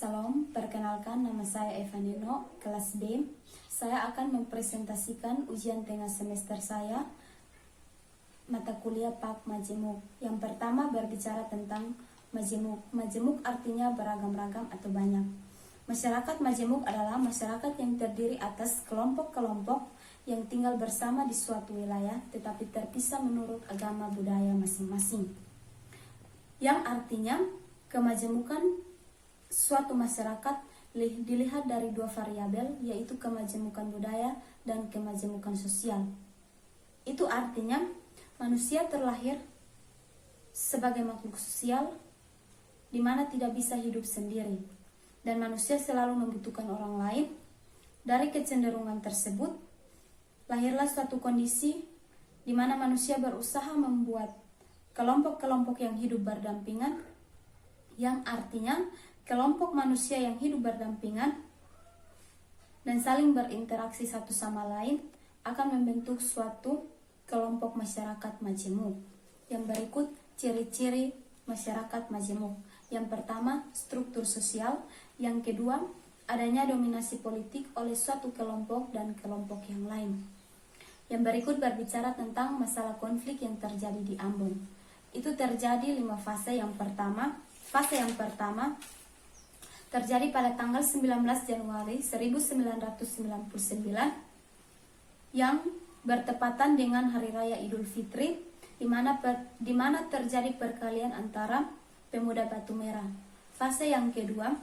Salam, perkenalkan nama saya Eva Nino, kelas B. Saya akan mempresentasikan ujian tengah semester saya, mata kuliah PAK Majemuk. Yang pertama berbicara tentang Majemuk. Majemuk artinya beragam-ragam atau banyak. Masyarakat Majemuk adalah masyarakat yang terdiri atas kelompok-kelompok yang tinggal bersama di suatu wilayah, tetapi terpisah menurut agama budaya masing-masing. Yang artinya, kemajemukan suatu masyarakat dilihat dari dua variabel, yaitu kemajemukan budaya dan kemajemukan sosial. Itu artinya manusia terlahir sebagai makhluk sosial di mana tidak bisa hidup sendiri, dan manusia selalu membutuhkan orang lain. Dari kecenderungan tersebut lahirlah suatu kondisi di mana manusia berusaha membuat kelompok-kelompok yang hidup berdampingan, yang artinya kelompok manusia yang hidup berdampingan dan saling berinteraksi satu sama lain akan membentuk suatu kelompok masyarakat majemuk. Yang berikut ciri-ciri masyarakat majemuk. Yang pertama, struktur sosial. Yang kedua, adanya dominasi politik oleh suatu kelompok dan kelompok yang lain. Yang berikut berbicara tentang masalah konflik yang terjadi di Ambon. Itu terjadi 5 fase. Fase yang pertama terjadi pada tanggal 19 Januari 1999 yang bertepatan dengan Hari Raya Idul Fitri, di mana terjadi perkelahian antara pemuda Batu Merah. Fase yang kedua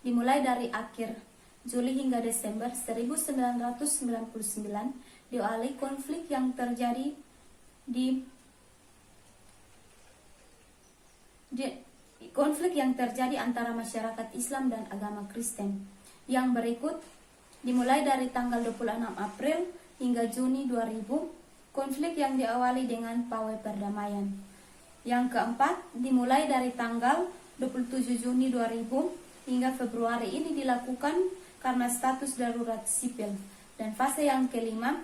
dimulai dari akhir Juli hingga Desember 1999, diawali konflik yang terjadi antara masyarakat Islam dan agama Kristen. Yang berikut dimulai dari tanggal 26 April hingga Juni 2000, konflik yang diawali dengan pawai perdamaian. Yang keempat dimulai dari tanggal 27 Juni 2000 hingga Februari, ini dilakukan karena status darurat sipil. Dan fase yang kelima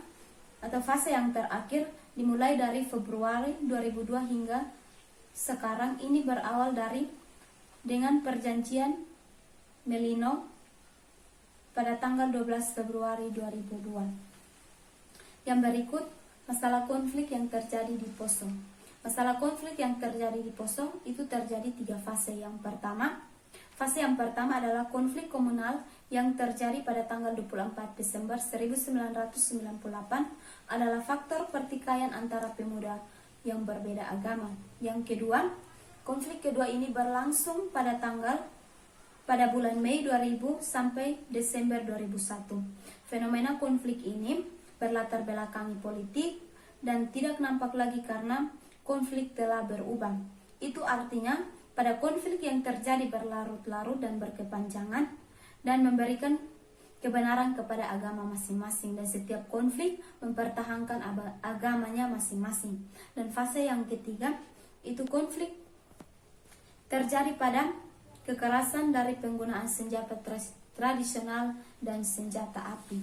atau fase yang terakhir dimulai dari Februari 2002 hingga sekarang, ini berawal dengan perjanjian Melino pada tanggal 12 Februari 2002. Yang berikut masalah konflik yang terjadi di Poso. Masalah konflik yang terjadi di Poso itu terjadi 3 fase. Fase yang pertama adalah konflik komunal yang terjadi pada tanggal 24 Desember 1998, adalah faktor pertikaian antara pemuda yang berbeda agama. Yang kedua, konflik kedua ini berlangsung pada bulan Mei 2000 sampai Desember 2001. Fenomena konflik ini berlatar belakangi politik dan tidak nampak lagi karena konflik telah berubah. Itu artinya pada konflik yang terjadi berlarut-larut dan berkepanjangan dan memberikan kebenaran kepada agama masing-masing, dan setiap konflik mempertahankan agamanya masing-masing. Dan fase yang ketiga itu konflik terjadi pada kekerasan dari penggunaan senjata tradisional dan senjata api.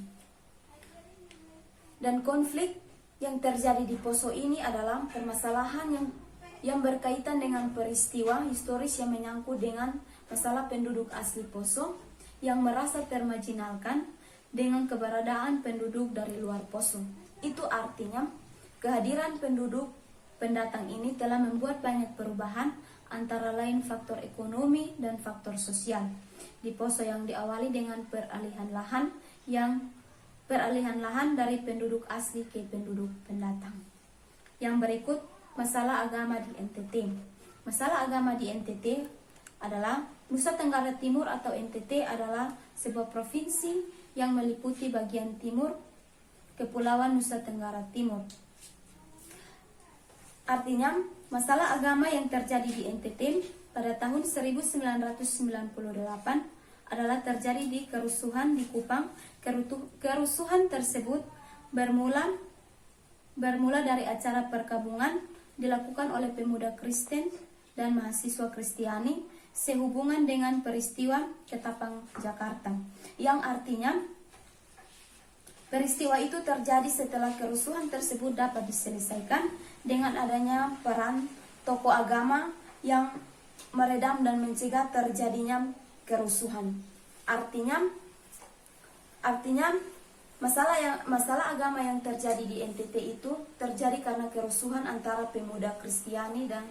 Dan konflik yang terjadi di Poso ini adalah permasalahan yang berkaitan dengan peristiwa historis yang menyangkut dengan masalah penduduk asli Poso yang merasa termarginalkan dengan keberadaan penduduk dari luar Poso. Itu artinya kehadiran penduduk pendatang ini telah membuat banyak perubahan, antara lain faktor ekonomi dan faktor sosial di Poso yang diawali dengan peralihan lahan dari penduduk asli ke penduduk pendatang. Yang berikut masalah agama di NTT. Masalah agama di NTT adalah Nusa Tenggara Timur atau NTT adalah sebuah provinsi yang meliputi bagian timur Kepulauan Nusa Tenggara Timur. Artinya, masalah agama yang terjadi di NTT pada tahun 1998 adalah terjadi di kerusuhan di Kupang. Kerusuhan tersebut bermula dari acara perkabungan dilakukan oleh pemuda Kristen dan mahasiswa Kristiani sehubungan dengan peristiwa Ketapang Jakarta, yang artinya peristiwa itu terjadi setelah kerusuhan tersebut dapat diselesaikan dengan adanya peran tokoh agama yang meredam dan mencegah terjadinya kerusuhan. Artinya masalah agama yang terjadi di NTT itu terjadi karena kerusuhan antara pemuda Kristiani dan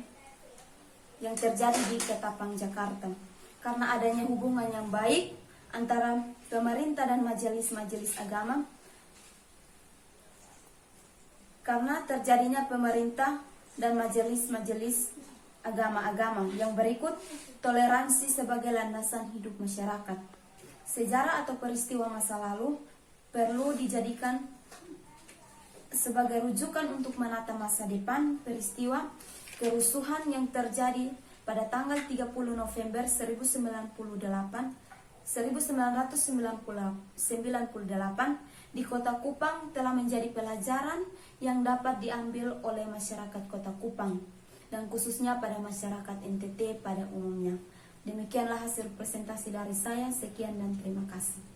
yang terjadi di Ketapang, Jakarta. Karena adanya hubungan yang baik antara pemerintah dan majelis-majelis agama, karena terjadinya pemerintah dan majelis-majelis agama-agama yang berikut toleransi sebagai landasan hidup masyarakat. Sejarah atau peristiwa masa lalu perlu dijadikan sebagai rujukan untuk menata masa depan. Peristiwa kerusuhan yang terjadi pada tanggal 30 November 1998 di Kota Kupang telah menjadi pelajaran yang dapat diambil oleh masyarakat Kota Kupang dan khususnya pada masyarakat NTT pada umumnya. Demikianlah hasil presentasi dari saya. Sekian dan terima kasih.